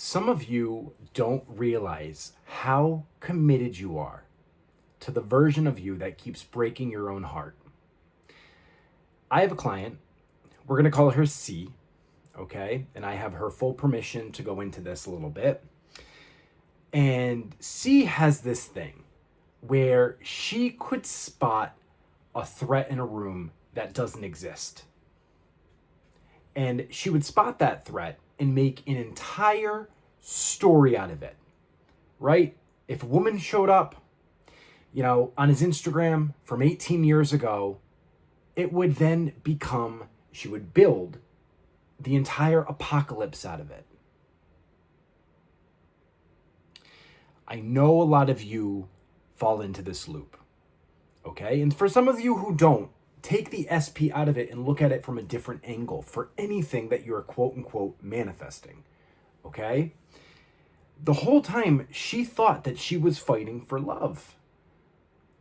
Some of you don't realize how committed you are to the version of you that keeps breaking your own heart. I have a client, we're going to call her C, okay? And I have her full permission to go into this a little bit. And C has this thing where she could spot a threat in a room that doesn't exist. And she would spot that threat and make an entire story out of it, right? If a woman showed up, on his Instagram from 18 years ago, it would then become, she would build the entire apocalypse out of it. I know a lot of you fall into this loop, okay? And for some of you who don't, take the SP out of it and look at it from a different angle for anything that you're quote unquote manifesting, okay? The whole time she thought that she was fighting for love.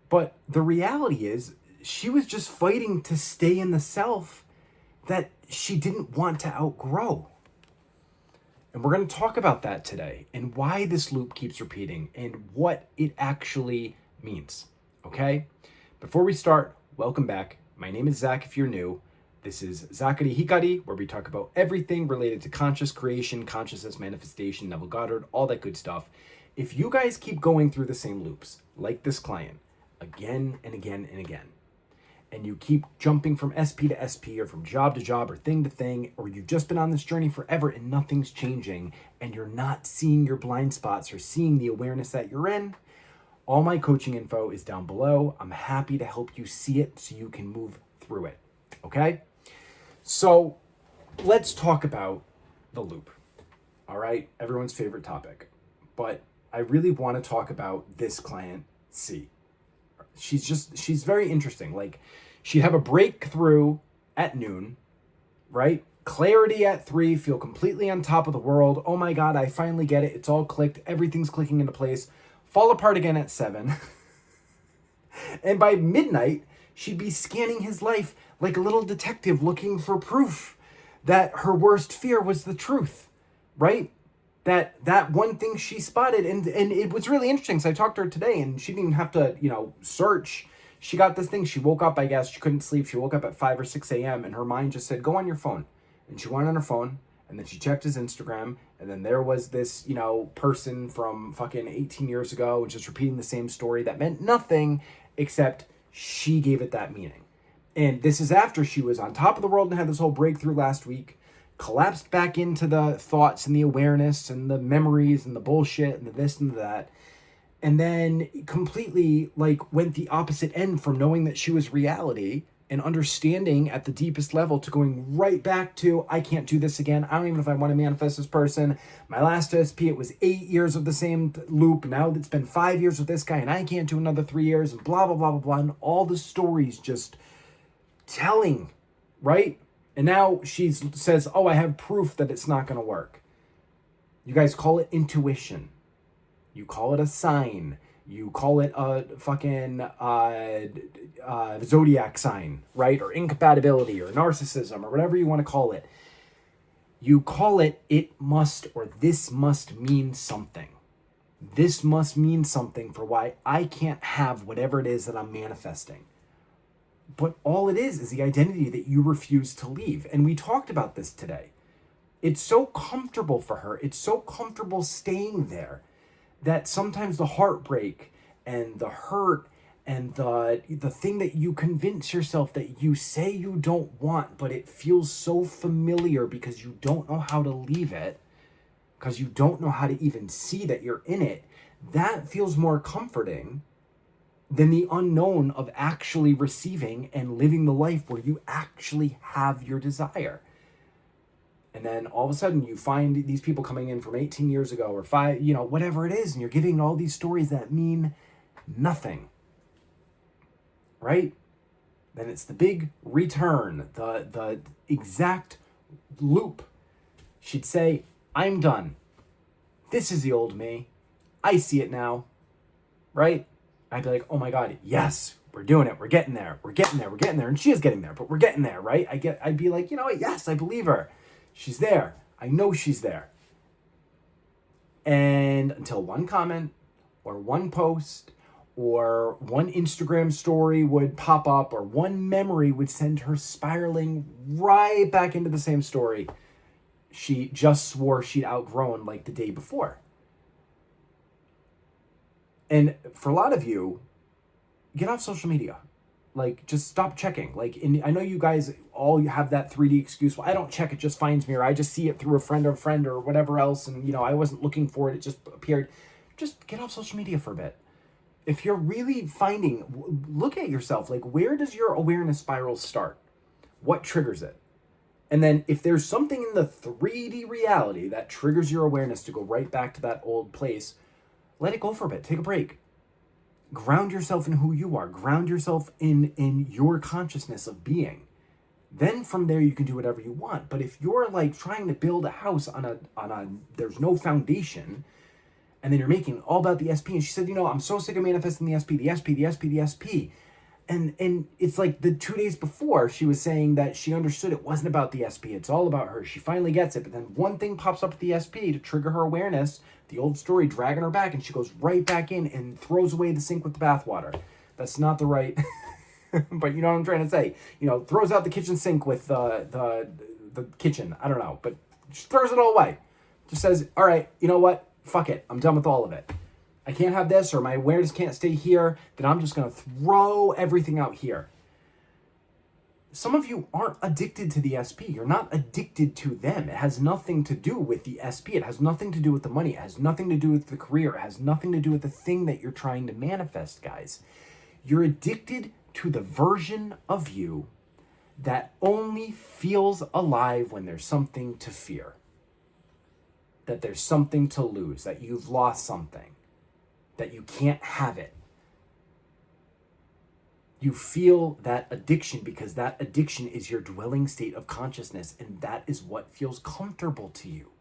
But the reality is she was just fighting to stay in the self that she didn't want to outgrow. And we're going to talk about that today and why this loop keeps repeating and what it actually means, okay? Before we start, welcome back. My name is Zach if you're new. This is ZAKARI, HIKARI, where we talk about everything related to conscious creation, consciousness, manifestation, Neville Goddard, all that good stuff. If you guys keep going through the same loops, like this client, again and again and again, and you keep jumping from SP to SP or from job to job or thing to thing, or you've just been on this journey forever and nothing's changing and you're not seeing your blind spots or seeing the awareness that you're in, all my coaching info is down below. I'm happy to help you see it so you can move through it, okay? So let's talk about the loop, all right? Everyone's favorite topic. But I really want to talk about this client, C. She's very interesting. Like, she'd have a breakthrough at noon, right? Clarity at 3, feel completely on top of the world. Oh my God, I finally get it. It's all clicked. Everything's clicking into place. Fall apart again at 7. And by midnight, she'd be scanning his life like a little detective looking for proof that her worst fear was the truth, right? That one thing she spotted, and it was really interesting. So I talked to her today and she didn't even have to, search. She got this thing. She woke up, I guess. She couldn't sleep. She woke up at 5 or 6 a.m. and her mind just said, go on your phone. And she went on her phone. And then she checked his Instagram, and then there was this, person from fucking 18 years ago just repeating the same story that meant nothing, except she gave it that meaning. And this is after she was on top of the world and had this whole breakthrough last week, collapsed back into the thoughts and the awareness and the memories and the bullshit and the this and the that, and then completely, went the opposite end from knowing that she was reality and understanding at the deepest level to going right back to, I can't do this again. I don't even know if I want to manifest this person. My last SP, it was 8 years of the same loop. Now it's been 5 years with this guy and I can't do another 3 years and blah, blah, blah, blah, blah. And all the stories just telling, right? And now she says, oh, I have proof that it's not going to work. You guys call it intuition. You call it a sign. You call it a fucking zodiac sign, right? Or incompatibility or narcissism or whatever you want to call it. You call it, it must, or this must mean something. This must mean something for why I can't have whatever it is that I'm manifesting. But all it is the identity that you refuse to leave. And we talked about this today. It's so comfortable for her. It's so comfortable staying there that sometimes the heartbreak and the hurt and the thing that you convince yourself that you say you don't want, but it feels so familiar because you don't know how to leave it, because you don't know how to even see that you're in it, that feels more comforting than the unknown of actually receiving and living the life where you actually have your desire. And then all of a sudden you find these people coming in from 18 years ago or 5, whatever it is, and you're giving all these stories that mean nothing, right? Then it's the big return, the exact loop. She'd say, I'm done. This is the old me. I see it now, right? I'd be like, oh my God, yes, we're doing it. We're getting there. We're getting there. We're getting there. And she is getting there, but we're getting there, right? I'd be like, you know what? Yes, I believe her. She's there. I know she's there. And until one comment or one post or one Instagram story would pop up or one memory would send her spiraling right back into the same story she just swore she'd outgrown like the day before. And for a lot of you, get off social media. Like, just stop checking. Like, I know you guys all have that 3D excuse. Well, I don't check, it just finds me, or I just see it through a friend or whatever else, and, you know, I wasn't looking for it, it just appeared. Just get off social media for a bit. If you're really finding, look at yourself. Like, where does your awareness spiral start? What triggers it? And then if there's something in the 3D reality that triggers your awareness to go right back to that old place, let it go for a bit. Take a break. Ground yourself in who you are. Ground yourself in your consciousness of being. Then from there you can do whatever you want. But if you're like trying to build a house on a there's no foundation, and then you're making all about the SP, and she said, you know, I'm so sick of manifesting the SP, the SP, the SP, the SP. And it's like the 2 days before she was saying that she understood it wasn't about the SP. It's all about her. She finally gets it. But then one thing pops up with the SP to trigger her awareness, the old story dragging her back, and she goes right back in and throws away the sink with the bathwater. That's not the right, but you know what I'm trying to say. You know, throws out the kitchen sink with the kitchen. I don't know, but just throws it all away. Just says, all right, you know what? Fuck it. I'm done with all of it. I can't have this, or my awareness can't stay here, then I'm just going to throw everything out here. Some of you aren't addicted to the SP. You're not addicted to them. It has nothing to do with the SP. It has nothing to do with the money. It has nothing to do with the career. It has nothing to do with the thing that you're trying to manifest, guys. You're addicted to the version of you that only feels alive when there's something to fear. That there's something to lose, that you've lost something. That you can't have it. You feel that addiction because that addiction is your dwelling state of consciousness, and that is what feels comfortable to you.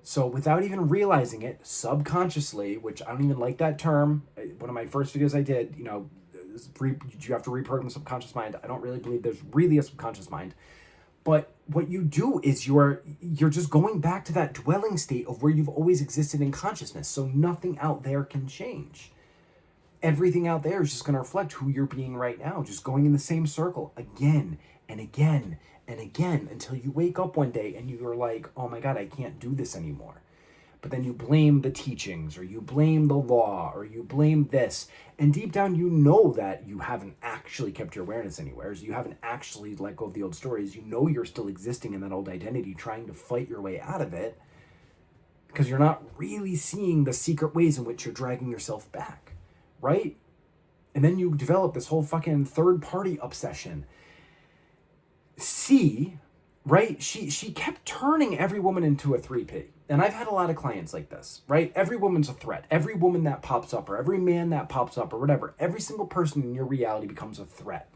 So without even realizing it, subconsciously, which I don't even like that term, one of my first videos I did, you know, you have to reprogram the subconscious mind. I don't really believe there's really a subconscious mind. But what you do is you're just going back to that dwelling state of where you've always existed in consciousness. So nothing out there can change. Everything out there is just going to reflect who you're being right now, just going in the same circle again and again and again until you wake up one day and you're like, oh my God, I can't do this anymore. But then you blame the teachings, or you blame the law, or you blame this. And deep down, you know that you haven't actually kept your awareness anywhere. So you haven't actually let go of the old stories. You know you're still existing in that old identity, trying to fight your way out of it, because you're not really seeing the secret ways in which you're dragging yourself back, right? And then you develop this whole fucking third-party obsession. C, right? She kept turning every woman into a 3P. And I've had a lot of clients like this, right? Every woman's a threat. Every woman that pops up, or every man that pops up, or whatever, every single person in your reality becomes a threat.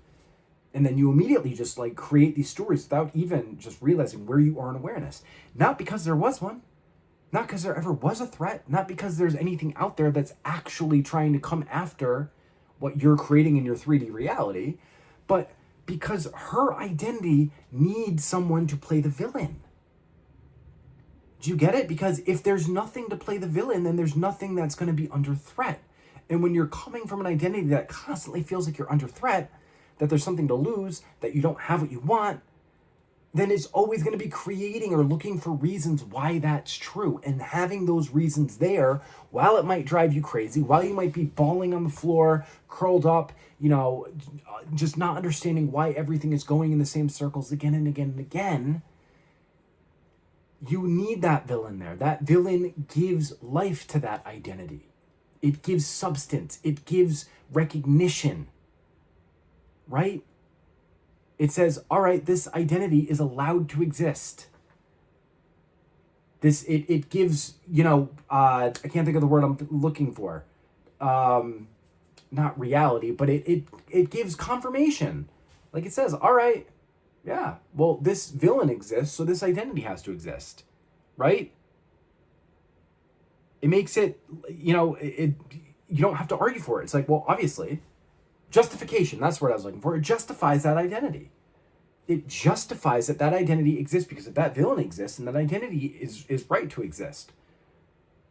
And then you immediately just like create these stories without even just realizing where you are in awareness. Not because there was one, not because there ever was a threat, not because there's anything out there that's actually trying to come after what you're creating in your 3D reality, but because her identity needs someone to play the villain. Do you get it? Because if there's nothing to play the villain, then there's nothing that's going to be under threat. And when you're coming from an identity that constantly feels like you're under threat, that there's something to lose, that you don't have what you want, then it's always going to be creating or looking for reasons why that's true. And having those reasons there, while it might drive you crazy, while you might be bawling on the floor, curled up, you know, just not understanding why everything is going in the same circles again and again and again, you need that villain there. That villain gives life to that identity. It gives substance. It gives recognition, right? It says, all right, this identity is allowed to exist. It gives, you know, I can't think of the word I'm looking for. Not reality, but it gives confirmation. Like it says, all right, yeah, well, this villain exists, so this identity has to exist, right? It makes it, you know, you don't have to argue for it. It's like, well, obviously, justification, that's what I was looking for. It justifies that identity. It justifies that identity exists because if that villain exists, and that identity is right to exist.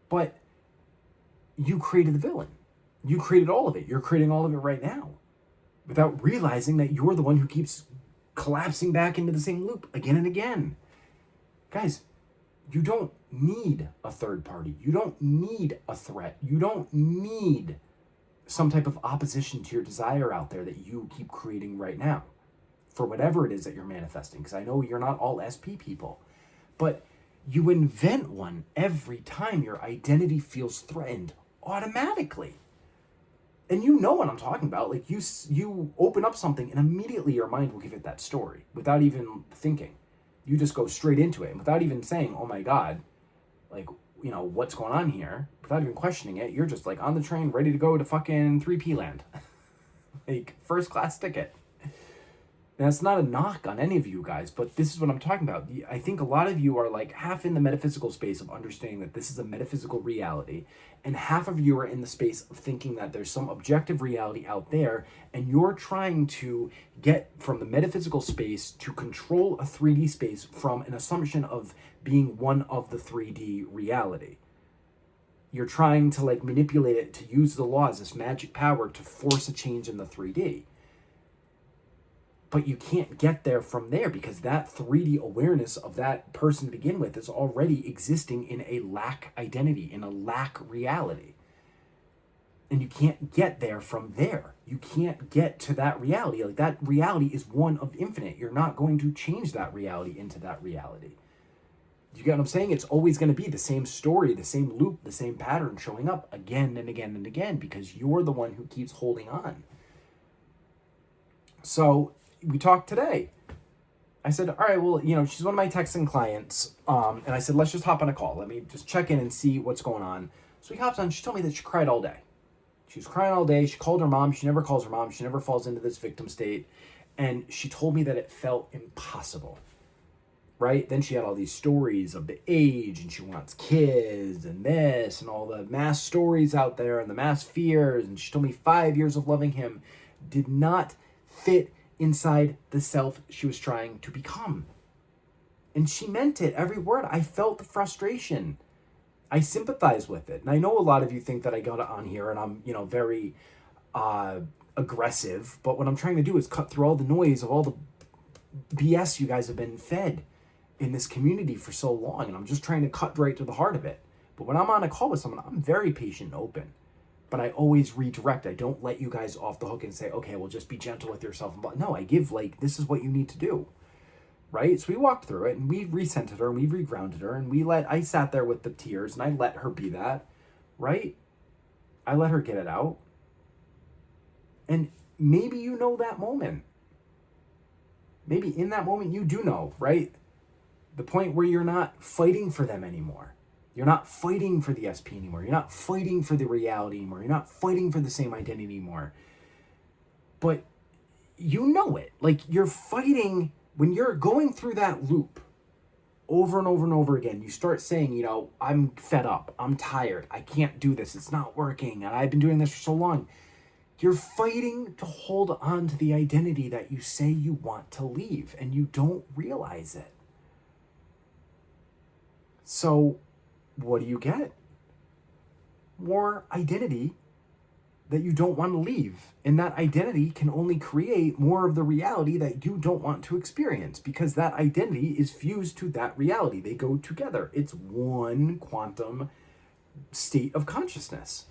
But you created the villain. You created all of it. You're creating all of it right now without realizing that you're the one who keeps collapsing back into the same loop again and again. Guys, you don't need a third party. You don't need a threat. You don't need some type of opposition to your desire out there that you keep creating right now for whatever it is that you're manifesting. Because I know you're not all SP people, but you invent one every time your identity feels threatened automatically. And you know what I'm talking about. Like you open up something and immediately your mind will give it that story without even thinking. You just go straight into it and without even saying, oh my God, like, you know, what's going on here? Without even questioning it, you're just like on the train ready to go to fucking 3P land. Like first class ticket. Now, it's not a knock on any of you guys, but this is what I'm talking about. I think a lot of you are like half in the metaphysical space of understanding that this is a metaphysical reality, and half of you are in the space of thinking that there's some objective reality out there, and you're trying to get from the metaphysical space to control a 3D space from an assumption of being one of the 3D reality. You're trying to like manipulate it to use the laws, this magic power to force a change in the 3D. But you can't get there from there because that 3D awareness of that person to begin with is already existing in a lack identity, in a lack reality. And you can't get there from there. You can't get to that reality. Like that reality is one of infinite. You're not going to change that reality into that reality. You get what I'm saying? It's always going to be the same story, the same loop, the same pattern showing up again and again and again because you're the one who keeps holding on. So we talked today. I said, all right, well, you know, she's one of my texting clients. And I said, let's just hop on a call. Let me just check in and see what's going on. So we hopped on. She told me that she cried all day. She was crying all day. She called her mom. She never calls her mom. She never falls into this victim state. And she told me that it felt impossible. Right? Then she had all these stories of the age and she wants kids and this and all the mass stories out there and the mass fears. And she told me 5 years of loving him did not fit inside the self she was trying to become. And she meant it, every word. I felt the frustration. I sympathize with it. And I know a lot of you think that I got on here and I'm, you know, very aggressive. But what I'm trying to do is cut through all the noise of all the BS you guys have been fed in this community for so long. And I'm just trying to cut right to the heart of it. But when I'm on a call with someone, I'm very patient and open. But I always redirect. I don't let you guys off the hook and say, okay, well, just be gentle with yourself. No, I give like, this is what you need to do. Right? So we walked through it and we recentered her and we regrounded her and I sat there with the tears and I let her be that. Right? I let her get it out. And maybe you know that moment. Maybe in that moment you do know, right? The point where you're not fighting for them anymore. You're not fighting for the SP anymore. You're not fighting for the reality anymore. You're not fighting for the same identity anymore. But you know it. Like you're fighting when you're going through that loop over and over and over again. You start saying, you know, I'm fed up. I'm tired. I can't do this. It's not working. And I've been doing this for so long. You're fighting to hold on to the identity that you say you want to leave. And you don't realize it. So what do you get? More identity that you don't want to leave. And that identity can only create more of the reality that you don't want to experience because that identity is fused to that reality. They go together. It's one quantum state of consciousness.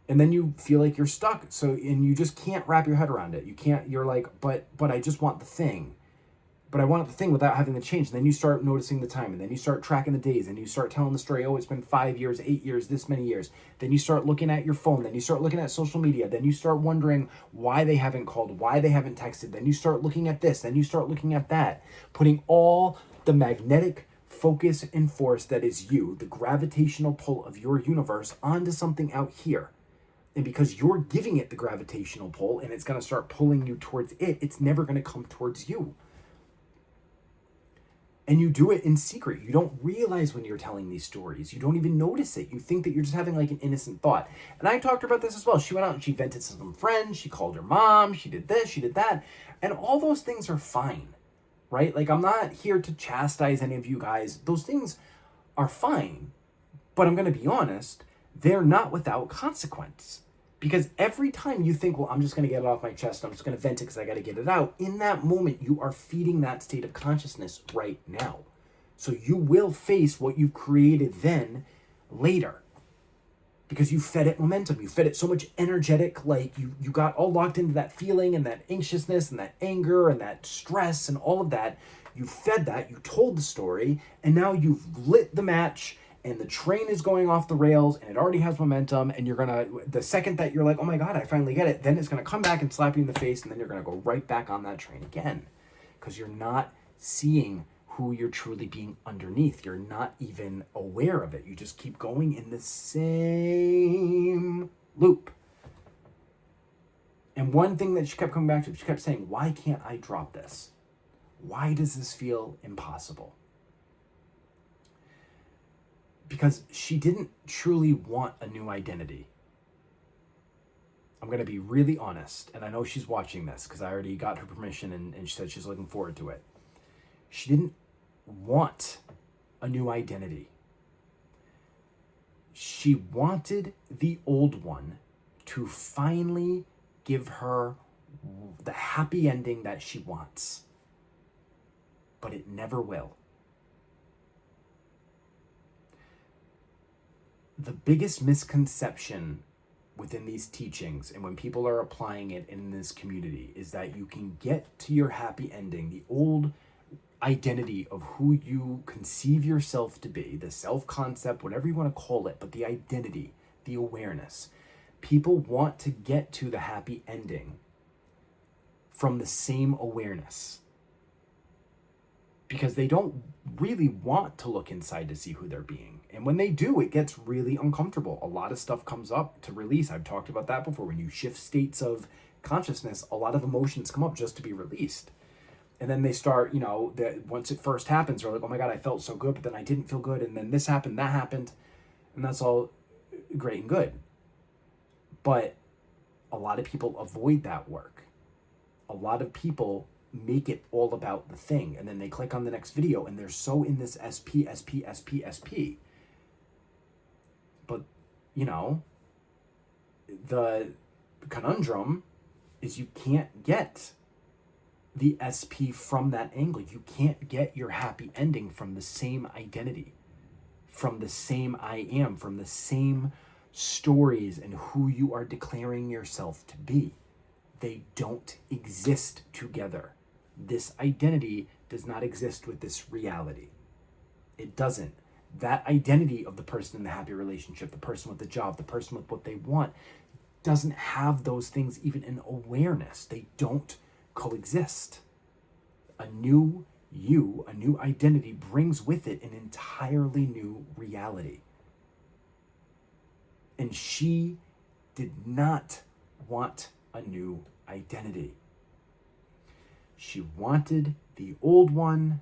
And then you feel like you're stuck. So, and you just can't wrap your head around it. You can't, you're like, but I just want the thing. But I want the thing without having the change. And then you start noticing the time. And then you start tracking the days. And you start telling the story. Oh, it's been 5 years, 8 years, this many years. Then you start looking at your phone. Then you start looking at social media. Then you start wondering why they haven't called, why they haven't texted. Then you start looking at this. Then you start looking at that. Putting all the magnetic focus and force that is you, the gravitational pull of your universe, onto something out here. And because you're giving it the gravitational pull and it's going to start pulling you towards it, it's never going to come towards you. And you do it in secret. You don't realize when you're telling these stories. You don't even notice it. You think that you're just having like an innocent thought. And I talked to her about this as well. She went out and she vented to some friends. She called her mom. She did this. She did that. And all those things are fine, right? Like I'm not here to chastise any of you guys. Those things are fine. But I'm going to be honest, they're not without consequence. Because every time you think, well, I'm just going to get it off my chest, I'm just going to vent it because I got to get it out, in that moment, you are feeding that state of consciousness right now. So you will face what you've created then later. Because you fed it momentum. You fed it so much energetic, like you got all locked into that feeling and that anxiousness and that anger and that stress and all of that. You fed that, you told the story, and now you've lit the match and the train is going off the rails and it already has momentum, and you're gonna, the second that you're like, oh my God, I finally get it, then it's gonna come back and slap you in the face, and then you're gonna go right back on that train again. Because you're not seeing who you're truly being underneath. You're not even aware of it. You just keep going in the same loop. And one thing that she kept coming back to, she kept saying, why can't I drop this? Why does this feel impossible? Because she didn't truly want a new identity. I'm going to be really honest, and I know she's watching this because I already got her permission and she said she's looking forward to it. She didn't want a new identity. She wanted the old one to finally give her the happy ending that she wants. But it never will. The biggest misconception within these teachings and when people are applying it in this community is that you can get to your happy ending, the old identity of who you conceive yourself to be, the self-concept, whatever you want to call it, but the identity, the awareness. People want to get to the happy ending from the same awareness because they don't really want to look inside to see who they're being. And when they do, it gets really uncomfortable. A lot of stuff comes up to release. I've talked about that before. When you shift states of consciousness, a lot of emotions come up just to be released. And then they start, once it first happens, they're like, oh my God, I felt so good, but then I didn't feel good. And then this happened, that happened. And that's all great and good. But a lot of people avoid that work. A lot of people make it all about the thing. And then they click on the next video and they're so in this SP. But, the conundrum is you can't get the SP from that angle. You can't get your happy ending from the same identity, from the same I am, from the same stories and who you are declaring yourself to be. They don't exist together. This identity does not exist with this reality. It doesn't. That identity of the person in the happy relationship, the person with the job, the person with what they want, doesn't have those things even in awareness. They don't coexist. A new you, a new identity brings with it an entirely new reality. And she did not want a new identity. She wanted the old one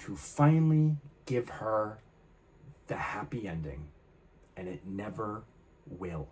to finally give her the happy ending, and it never will.